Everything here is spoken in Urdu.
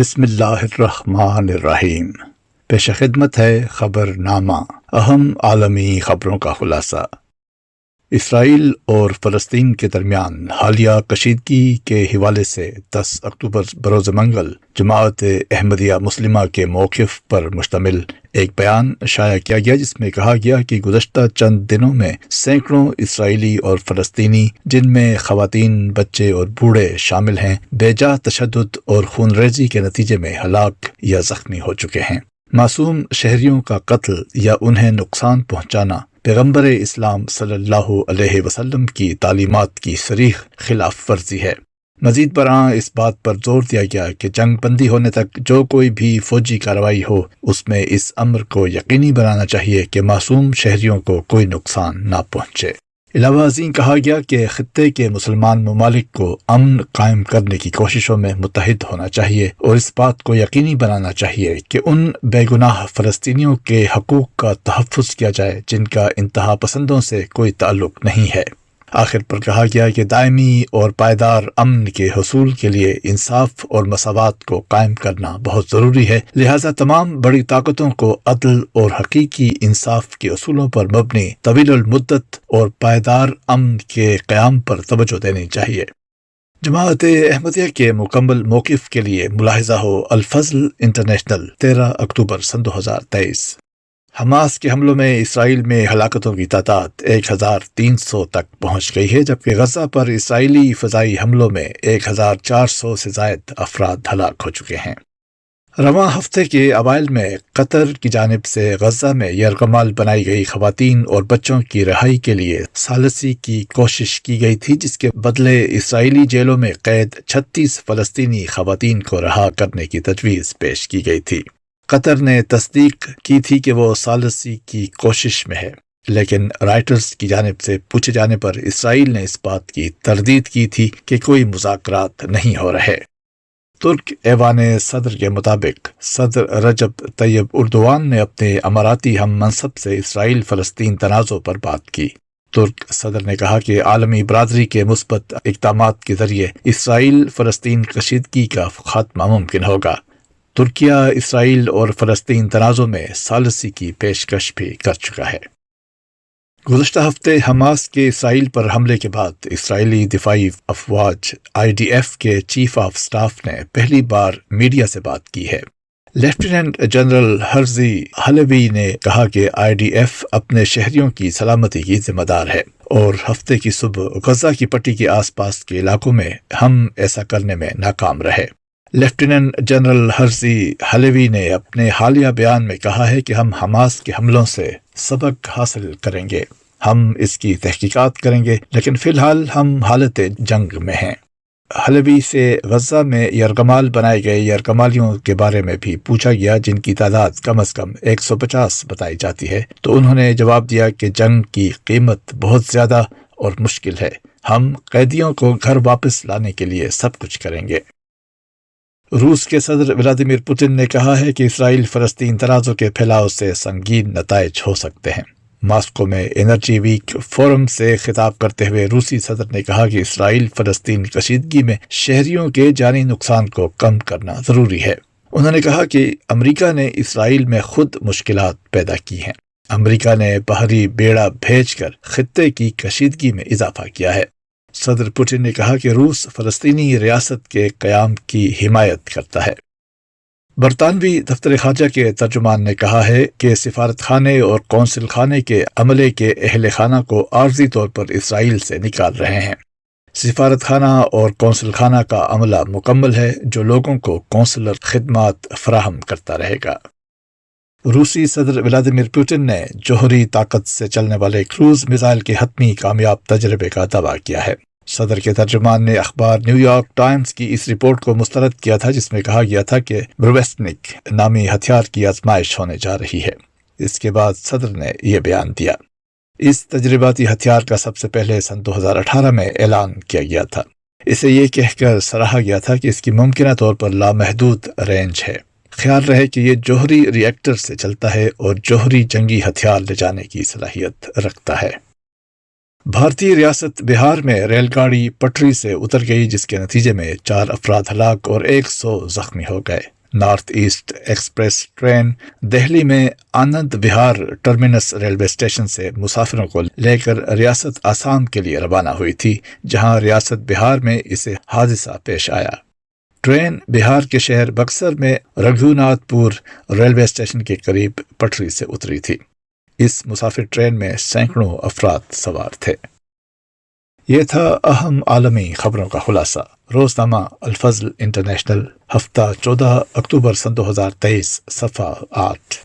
بسم اللہ الرحمن الرحیم۔ پیش خدمت ہے خبر نامہ، اہم عالمی خبروں کا خلاصہ۔ اسرائیل اور فلسطین کے درمیان حالیہ کشیدگی کے حوالے سے 10 اکتوبر بروز منگل جماعت احمدیہ مسلمہ کے موقف پر مشتمل ایک بیان شائع کیا گیا، جس میں کہا گیا کہ گزشتہ چند دنوں میں سینکڑوں اسرائیلی اور فلسطینی، جن میں خواتین، بچے اور بوڑھے شامل ہیں، بے جا تشدد اور خون ریزی کے نتیجے میں ہلاک یا زخمی ہو چکے ہیں۔ معصوم شہریوں کا قتل یا انہیں نقصان پہنچانا پیغمبر اسلام صلی اللہ علیہ وسلم کی تعلیمات کی صریح خلاف ورزی ہے۔ مزید برآں اس بات پر زور دیا گیا کہ جنگ بندی ہونے تک جو کوئی بھی فوجی کارروائی ہو، اس میں اس امر کو یقینی بنانا چاہیے کہ معصوم شہریوں کو کوئی نقصان نہ پہنچے۔ علاوہ ازیں کہا گیا کہ خطے کے مسلمان ممالک کو امن قائم کرنے کی کوششوں میں متحد ہونا چاہیے اور اس بات کو یقینی بنانا چاہیے کہ ان بے گناہ فلسطینیوں کے حقوق کا تحفظ کیا جائے جن کا انتہا پسندوں سے کوئی تعلق نہیں ہے۔ آخر پر کہا گیا کہ دائمی اور پائیدار امن کے حصول کے لیے انصاف اور مساوات کو قائم کرنا بہت ضروری ہے، لہذا تمام بڑی طاقتوں کو عدل اور حقیقی انصاف کے اصولوں پر مبنی طویل المدت اور پائیدار امن کے قیام پر توجہ دینی چاہیے۔ جماعت احمدیہ کے مکمل موقف کے لیے ملاحظہ ہو الفضل انٹرنیشنل، 13 اکتوبر سن 2023۔ حماس کے حملوں میں اسرائیل میں ہلاکتوں کی تعداد 1300 تک پہنچ گئی ہے، جبکہ غزہ پر اسرائیلی فضائی حملوں میں 1400 سے زائد افراد ہلاک ہو چکے ہیں۔ رواں ہفتے کے اوائل میں قطر کی جانب سے غزہ میں یرغمال بنائی گئی خواتین اور بچوں کی رہائی کے لیے ثالثی کی کوشش کی گئی تھی، جس کے بدلے اسرائیلی جیلوں میں قید 36 فلسطینی خواتین کو رہا کرنے کی تجویز پیش کی گئی تھی۔ قطر نے تصدیق کی تھی کہ وہ ثالثی کی کوشش میں ہے، لیکن رائٹرز کی جانب سے پوچھے جانے پر اسرائیل نے اس بات کی تردید کی تھی کہ کوئی مذاکرات نہیں ہو رہے۔ ترک ایوان صدر کے مطابق صدر رجب طیب اردوان نے اپنے اماراتی ہم منصب سے اسرائیل فلسطین تنازع پر بات کی۔ ترک صدر نے کہا کہ عالمی برادری کے مثبت اقدامات کے ذریعے اسرائیل فلسطین کشیدگی کا خاتمہ ممکن ہوگا۔ ترکیہ اسرائیل اور فلسطین تنازع میں ثالثی کی پیشکش بھی کر چکا ہے۔ گزشتہ ہفتے حماس کے اسرائیل پر حملے کے بعد اسرائیلی دفاعی افواج IDF کے چیف آف سٹاف نے پہلی بار میڈیا سے بات کی ہے۔ لیفٹیننٹ جنرل ہرزی حلوی نے کہا کہ IDF اپنے شہریوں کی سلامتی کی ذمہ دار ہے اور ہفتے کی صبح غزہ کی پٹی کے آس پاس کے علاقوں میں ہم ایسا کرنے میں ناکام رہے۔ لیفٹیننٹ جنرل ہرزی حلوی نے اپنے حالیہ بیان میں کہا ہے کہ ہم حماس کے حملوں سے سبق حاصل کریں گے، ہم اس کی تحقیقات کریں گے، لیکن فی الحال ہم حالت جنگ میں ہیں۔ حلوی سے غزہ میں یرغمال بنائے گئے یرغمالیوں کے بارے میں بھی پوچھا گیا، جن کی تعداد کم از کم 150 بتائی جاتی ہے، تو انہوں نے جواب دیا کہ جنگ کی قیمت بہت زیادہ اور مشکل ہے، ہم قیدیوں کو گھر واپس لانے کے لیے سب کچھ کریں گے۔ روس کے صدر ولادیمیر پوتن نے کہا ہے کہ اسرائیل فلسطین تنازع کے پھیلاؤ سے سنگین نتائج ہو سکتے ہیں۔ ماسکو میں انرجی ویک فورم سے خطاب کرتے ہوئے روسی صدر نے کہا کہ اسرائیل فلسطین کشیدگی میں شہریوں کے جانی نقصان کو کم کرنا ضروری ہے۔ انہوں نے کہا کہ امریکہ نے اسرائیل میں خود مشکلات پیدا کی ہیں۔ امریکہ نے بحری بیڑا بھیج کر خطے کی کشیدگی میں اضافہ کیا ہے۔ صدر پوٹن نے کہا کہ روس فلسطینی ریاست کے قیام کی حمایت کرتا ہے۔ برطانوی دفتر خارجہ کے ترجمان نے کہا ہے کہ سفارت خانے اور قونصل خانے کے عملے کے اہل خانہ کو عارضی طور پر اسرائیل سے نکال رہے ہیں۔ سفارت خانہ اور قونصل خانہ کا عملہ مکمل ہے، جو لوگوں کو قونصلر خدمات فراہم کرتا رہے گا۔ روسی صدر ولادیمیر پوٹن نے جوہری طاقت سے چلنے والے کروز میزائل کے حتمی کامیاب تجربے کا دعویٰ کیا ہے۔ صدر کے ترجمان نے اخبار نیو یارک ٹائمز کی اس رپورٹ کو مسترد کیا تھا، جس میں کہا گیا تھا کہ برویسٹنک نامی ہتھیار کی آزمائش ہونے جا رہی ہے۔ اس کے بعد صدر نے یہ بیان دیا۔ اس تجرباتی ہتھیار کا سب سے پہلے سن 2018 میں اعلان کیا گیا تھا۔ اسے یہ کہہ کر سراہا گیا تھا کہ اس کی ممکنہ طور پر لامحدود رینج ہے۔ خیال رہے کہ یہ جوہری ری ایکٹر سے چلتا ہے اور جوہری جنگی ہتھیار لے جانے کی صلاحیت رکھتا ہے۔ بھارتی ریاست بہار میں ریل گاڑی پٹری سے اتر گئی، جس کے نتیجے میں 4 افراد ہلاک اور 100 زخمی ہو گئے۔ North east express train Delhi میں Anand Vihar terminus railway station سے مسافروں کو لے کر ریاست آسام کے لیے روانہ ہوئی تھی، جہاں ریاست بہار میں اسے حادثہ پیش آیا۔ ٹرین بہار کے شہر بکسر میں رگھوناتھ پور ریلوے اسٹیشن کے قریب پٹری سے اتری تھی۔ اس مسافر ٹرین میں سینکڑوں افراد سوار تھے۔ یہ تھا اہم عالمی خبروں کا خلاصہ۔ روزنامہ الفضل انٹرنیشنل، ہفتہ 14 اکتوبر سن 2023، صفحہ 8۔